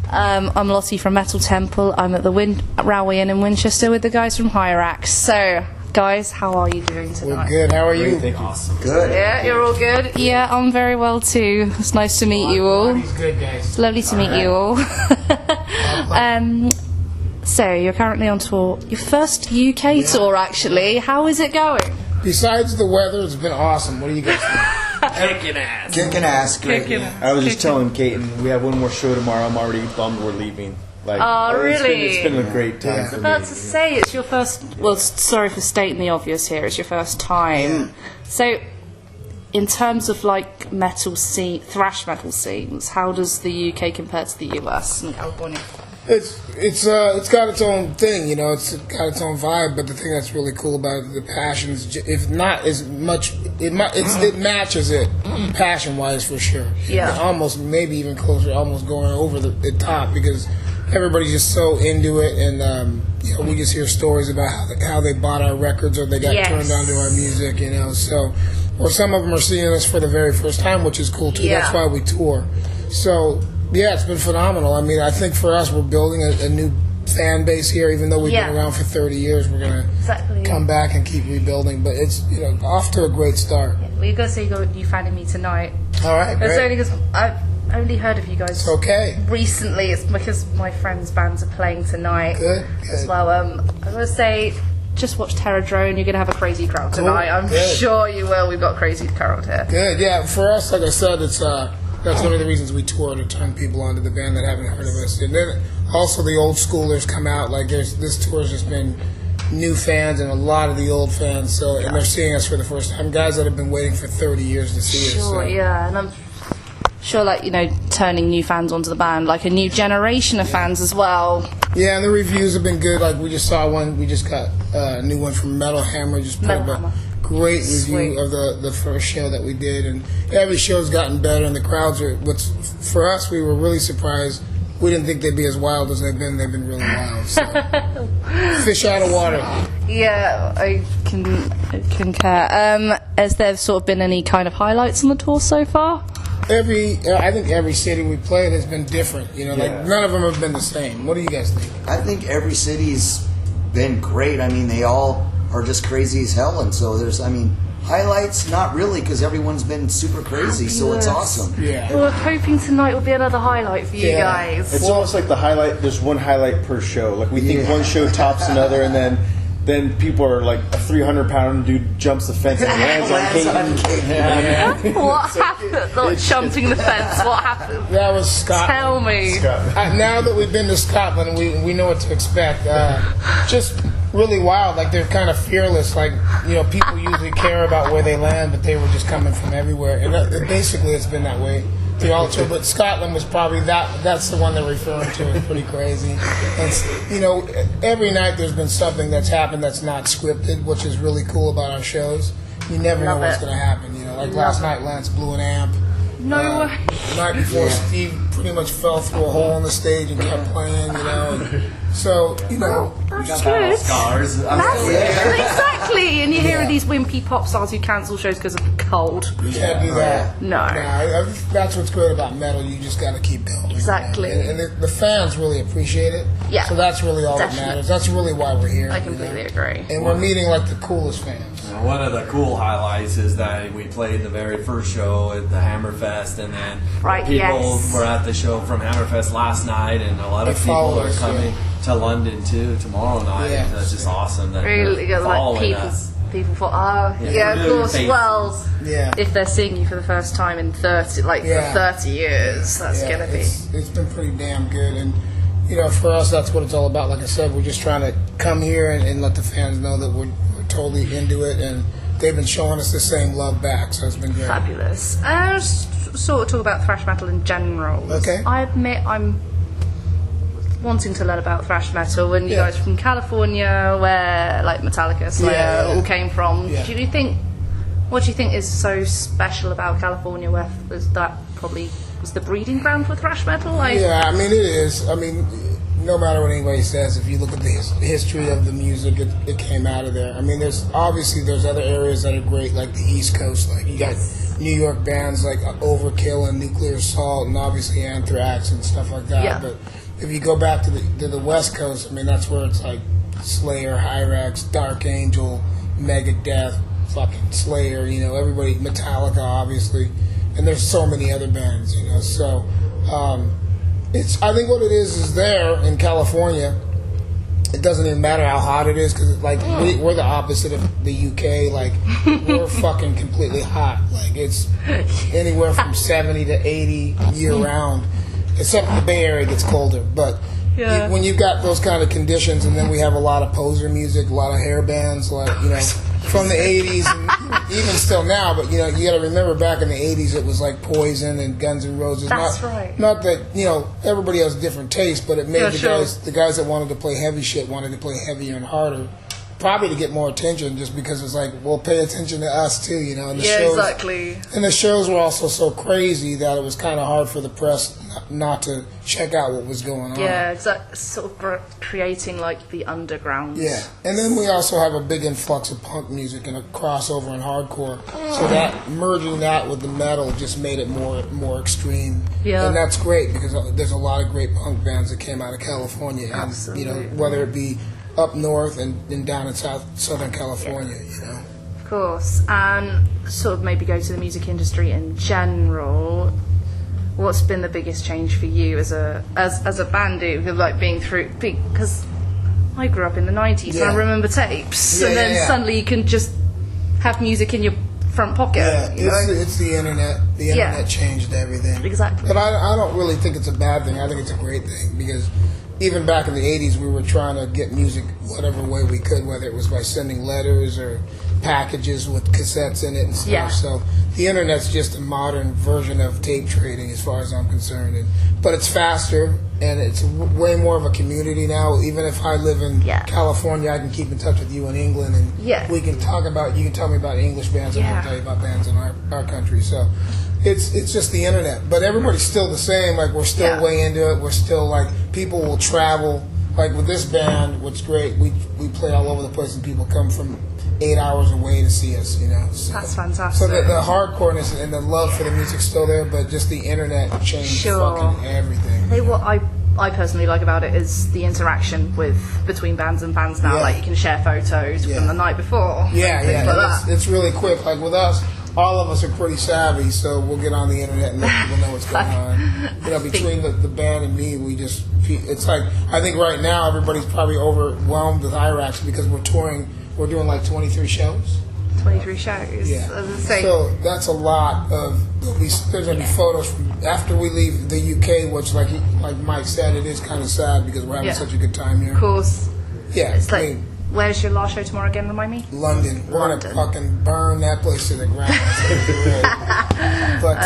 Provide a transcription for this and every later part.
I'm Lotty from Metal Temple. I'm at the Rowway Inn in Winchester with the guys from Hirax. So, guys, how are you doing tonight? We're good. How are you? Awesome. Good. Yeah, you're all good? Yeah, I'm very well too. It's nice to meet you all. He's good, guys. It's lovely to meet you all. So, you're currently on tour. Your first UK tour, actually. How is it going? Besides the weather, it's been awesome. What do you guys think? Kicking ass. Kicking ass. Kicking I was just telling Kaiten, we have one more show tomorrow. I'm already bummed we're leaving. Like, Oh, really? It's been a great time for me. About to say, it's your first... Well, sorry for stating the obvious here. It's your first time. So, in terms of, like, metal scene, thrash metal scenes, how does the UK compare to the US and California? It's got its own thing, you know. It's got its own vibe. But the thing that's really cool about it, the passions, if not as much, it matches it passion-wise for sure. Yeah. Almost, maybe even closer, almost going over the top because everybody's just so into it, and you know, we just hear stories about how they bought our records or they got turned on to our music, you know. So, or some of them are seeing us for the very first time, which is cool too. Yeah. That's why we tour. So. Yeah, it's been phenomenal. I mean, I think for us, we're building a new fan base here. Even though we've been around for 30 years, we're going to come back and keep rebuilding. But it's, you know, off to a great start. Yeah, well, you got to say you found me tonight. All right, great. It's only because I've only heard of you guys recently. It's because my friends' bands are playing tonight as well. I was going to say, just watch Terror Drone. You're going to have a crazy crowd tonight. I'm sure you will. We've got a crazy crowd here. Good, yeah. For us, like I said, it's... That's one of the reasons we tour, to turn people onto the band that haven't heard of us. And then also the old schoolers come out. Like this tour has just been new fans and a lot of the old fans. So and they're seeing us for the first time. Guys that have been waiting for 30 years to see us. Sure, yeah. And I'm sure, like, you know, turning new fans onto the band, like a new generation of fans as well. Yeah, and the reviews have been good. Like we just saw one. We just got a new one from Metal Hammer. Just put up a great review of the first show that we did, and every show's gotten better, and the crowds are. For us, we were really surprised. We didn't think they'd be as wild as they've been. They've been really wild. So. Fish out of water. Yeah, I can concur. Has there sort of been any kind of highlights on the tour so far? I think every city we played has been different. You know, like none of them have been the same. What do you guys think? I think every city's been great. I mean, they all are just crazy as hell, and so there's, I mean, highlights, not really, because everyone's been super crazy, so it's awesome. Yeah. Well, we're hoping tonight will be another highlight for you guys. It's almost like the highlight, there's one highlight per show. Like, we think one show tops another, and then people are like, a 300-pound dude jumps the fence and lands on Kaiten. What happened? Not jumping the fence, what happened? That was Scotland. Tell me. Now that we've been to Scotland, we know what to expect. Just really wild. Like, they're kind of fearless. Like, you know, people usually care about where they land, but they were just coming from everywhere. And basically, it's been that way through all the tour. But Scotland was probably that's the one they're referring to. It's pretty crazy. And, you know, every night there's been something that's happened that's not scripted, which is really cool about our shows. You never know what's going to happen. You know, like last night, Lance blew an amp. No way. The night before, Steve pretty much fell through a hole in the stage and kept playing, you know. And so, you know. That's good. Scars. Exactly. And you hear of these wimpy pop stars who cancel shows because of cold. You can't do that. No. That's what's great about metal. You just got to keep going. Exactly. And the fans really appreciate it. Yeah. So that's really all that matters. That's really why we're here. I completely agree. And we're meeting like the coolest fans. One of the cool highlights is that we played the very first show at the Hammerfest, and then people were at the show from Hammerfest last night, and a lot of people are coming to London too tomorrow night. Yeah. That's just awesome that Really, they're following us. People thought, of course. Well, Yeah. if they're seeing you for the first time in 30 years, that's gonna be. It's been pretty damn good, and you know, for us, that's what it's all about. Like I said, we're just trying to come here and let the fans know that we're totally into it, and they've been showing us the same love back, so it's been great. Fabulous. Just sort of talk about thrash metal in general. Okay. I admit I'm wanting to learn about thrash metal, and you guys are from California, where like Metallica, Slayer all came from. Yeah. What do you think is so special about California? Where was that probably was the breeding ground for thrash metal? Yeah, I mean it is. I mean, no matter what anybody says, if you look at the history of the music, it came out of there. I mean, there's other areas that are great, like the East Coast. Like you got New York bands like Overkill and Nuclear Assault, and obviously Anthrax and stuff like that. Yeah. But if you go back to the West Coast, I mean, that's where it's like Slayer, Hirax, Dark Angel, Megadeth, fucking Slayer, you know, everybody, Metallica, obviously, and there's so many other bands, you know. So I think what it is there in California. It doesn't even matter how hot it is because like we're the opposite of the UK. Like we're fucking completely hot. Like it's anywhere from 70 to 80 year round. Except the Bay Area gets colder. But when you've got those kind of conditions, and then we have a lot of poser music, a lot of hair bands, like you know, from the 80s, and even still now. But you know, you got to remember back in the 80s, it was like Poison and Guns N' Roses. That's right. Not that you know everybody has different tastes, but it made the guys that wanted to play heavy shit wanted to play heavier and harder. Probably to get more attention, just because it's like, well, pay attention to us too, you know. And the shows, exactly. And the shows were also so crazy that it was kind of hard for the press not to check out what was going on. Yeah, exactly. Sort of creating like the underground. Yeah, and then we also have a big influx of punk music and a crossover in hardcore. So that merging that with the metal just made it more extreme. Yeah, and that's great because there's a lot of great punk bands that came out of California. And, absolutely. You know, whether it be up north and down in Southern California, you know. Of course, and sort of maybe go to the music industry in general. What's been the biggest change for you as a band dude, like being through? Because I grew up in the 90s, and I remember tapes, and then suddenly you can just have music in your front pocket. Yeah, it's the internet. The internet changed everything. Exactly. But I don't really think it's a bad thing. I think it's a great thing because even back in the 80s, we were trying to get music whatever way we could, whether it was by sending letters or packages with cassettes in it and stuff. Yeah. So the internet's just a modern version of tape trading as far as I'm concerned. But it's faster, and it's way more of a community now. Even if I live in California, I can keep in touch with you in England, and we can talk about, you can tell me about English bands, and I can tell you about bands in our country. So it's just the internet. But everybody's still the same. Like, we're still way into it. We're still, like, people will travel. Like, with this band, what's great, we play all over the place, and people come from 8 hours away to see us, you know. So, that's fantastic. So the hardcoreness and the love for the music's still there, but just the internet changed fucking everything. What I personally like about it is the interaction between bands and fans now. Like, you can share photos from the night before. It's really quick. Like with us, all of us are pretty savvy, so we'll get on the internet and let people know what's going on. You know, between the band and me, it's like, I think right now everybody's probably overwhelmed with Hirax because we're touring. We're doing like 23 shows. 23 shows. Yeah. So that's a lot of. There's going to be photos from after we leave the UK, which, like Mike said, it is kind of sad because we're having such a good time here. Of course. Yeah. It's like, where's your last show tomorrow again? Remind me. London. We're going to fucking burn that place to the ground. But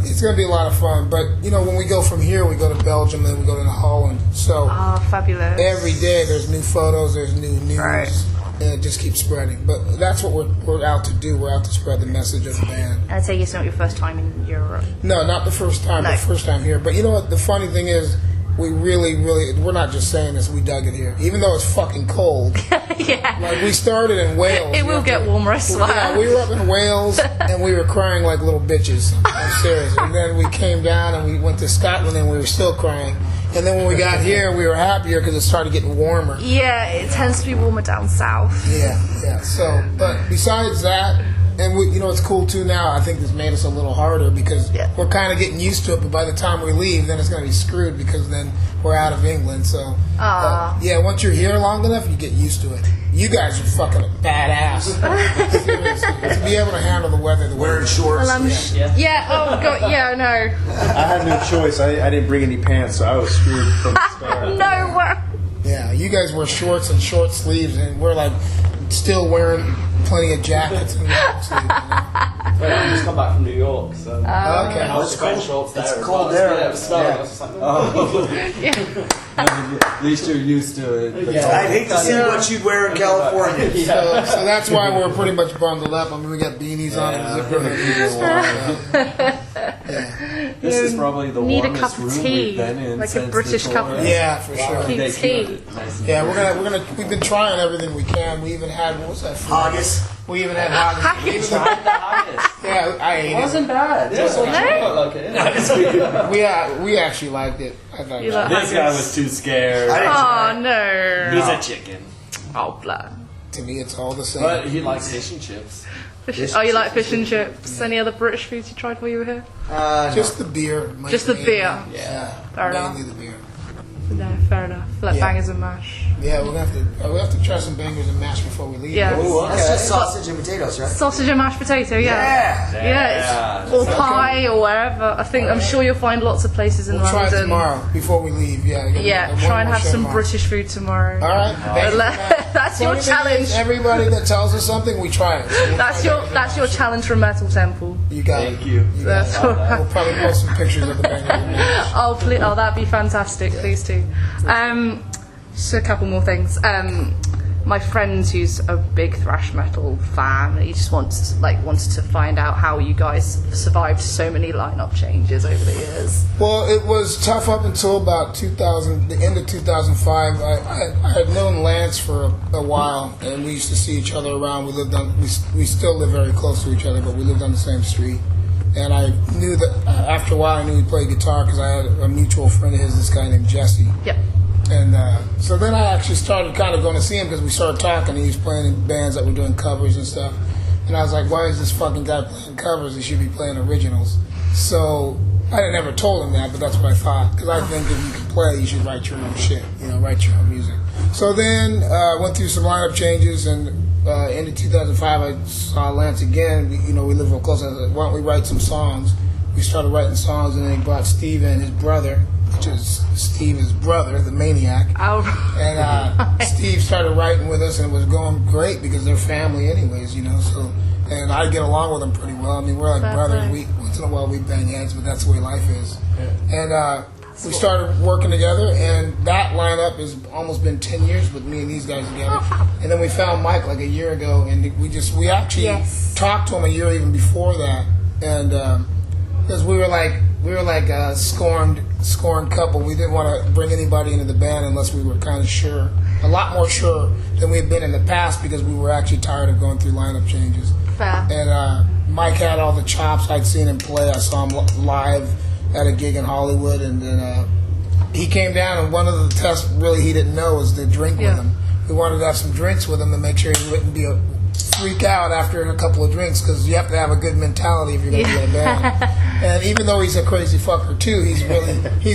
it's going to be a lot of fun. But you know, when we go from here, we go to Belgium, then we go to Holland. So fabulous. Every day there's new photos, there's new news. Right. And it just keeps spreading. But that's what we're out to do. We're out to spread the message of the band. And I take it's not your first time in Europe. No, not the first time. No. The first time here. But you know what? The funny thing is, we really, we're not just saying this. We dug it here, even though it's fucking cold. Like, we started in Wales. It will get warmer, I swear. Yeah, we were up in Wales and we were crying like little bitches. I'm serious. And then we came down and we went to Scotland and we were still crying. And then when we got here, we were happier because it started getting warmer. Yeah, it tends to be warmer down south. Yeah. So, but besides that, and you know, it's cool too now. I think this made us a little harder because we're kind of getting used to it. But by the time we leave, then it's going to be screwed because then we're out of England. So, once you're here long enough, you get used to it. You guys are fucking badass. To be able to handle the weather, wearing shorts. Well, oh god, I know. I had no choice. I didn't bring any pants, so I was screwed from the start. No way. Yeah, you guys wear shorts and short sleeves, and we're like still wearing plenty of jackets and long sleeves. Well, I just come back from New York, so okay. I was wearing shorts there. It's cold there. Yeah, it was snowing. I was just like, At least you're used to it. I'd hate to see what you'd wear in California. So that's why we're pretty much bundled up. I mean, we got beanies on and zipper. This is probably the need warmest a cup of room tea, we've been in like a since British the cup tour. of Yeah, for sure. keep tea. Yeah, we've been trying everything we can. We even had, what was that food? Haggis. We even had haggis. Yeah, I ate it. It wasn't bad. It wasn't We actually liked it. I thought You like This guy was too scared. Oh no. He's a chicken. Oh blah. to me, it's all the same. But he likes fish and chips. Oh, you like fish and chips? Any other British foods you tried while you were here? Just the beer. Just the beer. Yeah, Fair mainly enough. the beer. No, fair enough. Like Yeah. bangers and mash. Yeah, we'll have to try some bangers and mash before we leave. Yeah. Ooh, okay. That's just sausage and potatoes, right? Sausage and mashed potato, Yeah. Yeah, or pie or wherever. I'm sure you'll find lots of places in We'll try London. it tomorrow before we leave. Yeah, Try and have some British food tomorrow. All right, thank you. That's your Funny thing challenge. is, everybody that tells us something, we try it. So That's your challenge from Metal Temple. you got it. Thank you. That's all right. We'll probably post some pictures of the bangers and mash. Oh, that'd be fantastic. Please do. Just a couple more things. My friend, who's a big thrash metal fan, he just wanted to find out how you guys survived so many lineup changes over the years. Well, it was tough up until about the end of 2005. I had known Lance for a while, and we used to see each other around. We still live very close to each other, but we lived on the same street. And I knew that after a while, I knew he played guitar because I had a mutual friend of his, this guy named Jesse. Yep. And so then I actually started kind of going to see him because we started talking. And he was playing in bands that were doing covers and stuff. And I was like, why is this fucking guy playing covers? He should be playing originals. So I never told him that, but that's what I thought. Because I think if you can play, you should write your own shit, write your own music. So then I went through some lineup changes, and end of 2005, I saw Lance again. We live real close. I was like, why don't we write some songs? We started writing songs, and then he brought Steve in, his brother, which is Steve's brother, the Maniac. Oh. And Steve started writing with us, and it was going great because they're family anyways, So, and I get along with them pretty well. I mean, we're like brothers. Once in a while we bang heads, but that's the way life is. Yeah. And we started working together, and that lineup has almost been 10 years with me and these guys together. And then we found Mike like a year ago, and we actually talked to him a year even before that, and because we were like a scorned couple. We didn't want to bring anybody into the band unless we were kind of sure, a lot more sure than we had been in the past, because we were actually tired of going through lineup changes. Fair. And Mike had all the chops. I'd seen him play. I saw him live at a gig in Hollywood, and then he came down, and one of the tests really he didn't know was to drink with him. We wanted to have some drinks with him to make sure he wouldn't be freak out after a couple of drinks, because you have to have a good mentality if you're going to be in a band. And even though he's a crazy fucker too, he's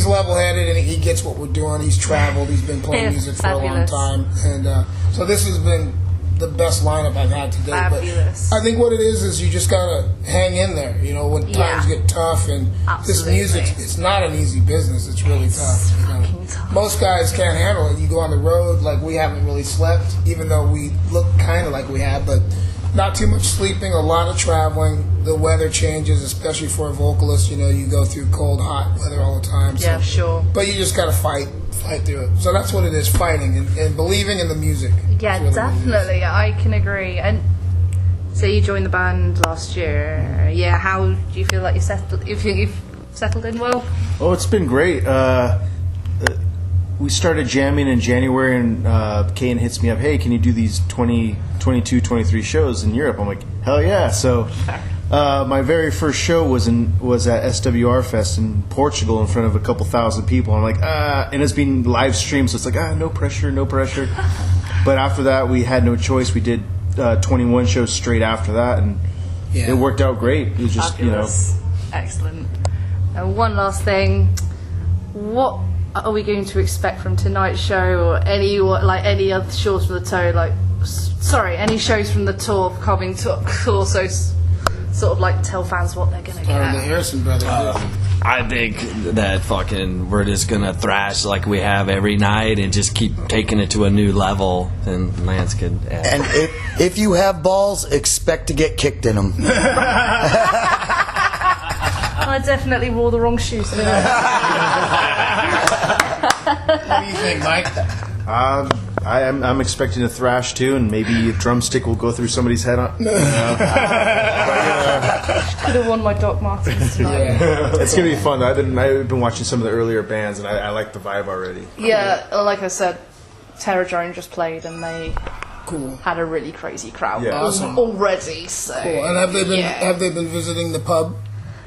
level-headed, and he gets what we're doing. He's traveled. He's been playing music for a long time, and so this has been the best lineup I've had today. Fabulous. But I think what it is you just gotta hang in there. When times get tough, and this music, it's not an easy business. It's really tough. Most guys can't handle it. You go on the road, like we haven't really slept, even though we look kind of like we have, but not too much sleeping, a lot of traveling. The weather changes, especially for a vocalist. You go through cold, hot weather all the time. So. Yeah, sure. But you just gotta fight through it. So that's what it is, fighting and believing in the music. Yeah, definitely. I can agree. And so you joined the band last year. Yeah, how do you feel like you've settled in well? Oh, it's been great. We started jamming in January, and Kane hits me up, hey, can you do these 22, 23 shows in Europe? I'm like, hell yeah. So my very first show was at SWR Fest in Portugal in front of a couple thousand people. I'm like, and it's being live streamed, so it's like, no pressure. But after that, we had no choice. We did 21 shows straight after that, and it worked out great. It was just, Fabulous. Excellent. One last thing. What are we going to expect from tonight's show, or any other shows from the tour? Any shows from the tour coming to also sort of like tell fans what they're going to get? The Harrison brothers. I think that we're just gonna thrash like we have every night and just keep taking it to a new level. And Lance could add. And if you have balls, expect to get kicked in them. I definitely wore the wrong shoes. What do you think, Mike? I'm expecting a thrash too, and maybe a drumstick will go through somebody's head. Could have won my Doc Martens tonight. It's gonna be fun. I've been watching some of the earlier bands, and I like the vibe already. Yeah, like I said, Terror Drone just played, and they had a really crazy crowd already. So cool. And have they been visiting the pub?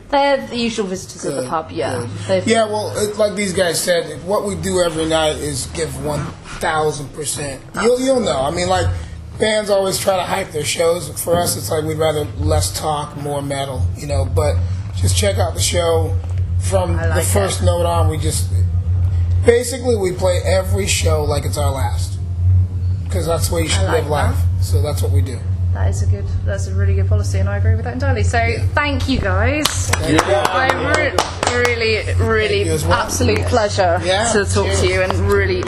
They're the usual visitors at the pub. Yeah. Yeah. Well, like these guys said, what we do every night is give 1,000%. You'll know. I mean, like. Bands always try to hype their shows. For us, it's like we'd rather less talk, more metal, you know. But just check out the show from the first note on. We just basically we play every show like it's our last, because that's the way you should live life. So that's what we do. That's a really good policy, and I agree with that entirely. So thank you guys. Really, absolute pleasure to talk to you, and really